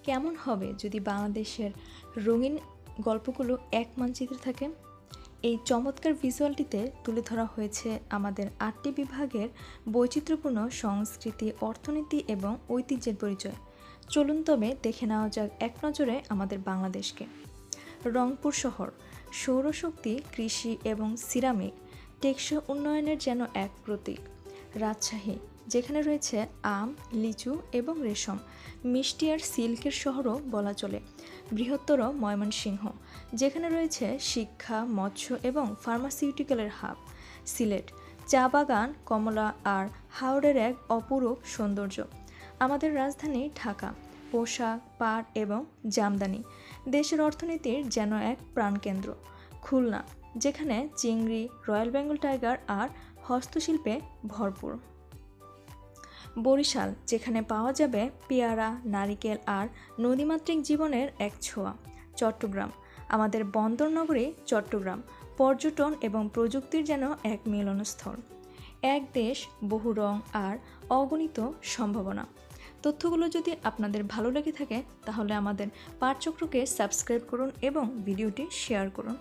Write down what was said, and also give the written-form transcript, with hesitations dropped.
কেমন হবে যদি বাংলাদেশের রঙিন গল্পগুলো এক মানচিত্রে থাকে? এই চমৎকার ভিজুয়ালটিতে তুলে ধরা হয়েছে আমাদের 8টি বিভাগের বৈচিত্র্যপূর্ণ সংস্কৃতি, অর্থনীতি এবং ঐতিহ্যের পরিচয়। চলুন তবে দেখে নেওয়া যাক এক নজরে আমাদের বাংলাদেশকে। রংপুর শহর সৌরশক্তি, কৃষি এবং সিরামিক টেকসই উন্নয়নের যেন এক প্রতীক। রাজশাহী, যেখানে রয়েছে আম, লিচু এবং রেশম, মিষ্টি আর সিল্কের শহরও বলা চলে। বৃহত্তর ময়মনসিংহ, যেখানে রয়েছে শিক্ষা, মৎস্য এবং ফার্মাসিউটিক্যালের হাব। সিলেট, চা বাগান, কমলা আর হাওড়ের এক অপরূপ সৌন্দর্য। আমাদের রাজধানী ঢাকা, পোশাক, পাট এবং জামদানি দেশের অর্থনীতির যেন এক প্রাণকেন্দ্র। খুলনা, যেখানে চিংড়ি, রয়্যাল বেঙ্গল টাইগার আর হস্তশিল্পে ভরপুর। বরিশাল, যেখানে পাওয়া যাবে পেয়ারা, নারিকেল আর নদীমাতৃক জীবনের এক ছোঁয়া। চট্টগ্রাম, আমাদের বন্দর নগরী চট্টগ্রাম পর্যটন এবং প্রযুক্তির যেন এক মিলনস্থল। এক দেশ, বহু রং আর অগণিত সম্ভাবনা। তথ্যগুলো যদি আপনাদের ভালো লেগে থাকে তাহলে আমাদের পাঠচক্রকে সাবস্ক্রাইব করুন এবং ভিডিওটি শেয়ার করুন।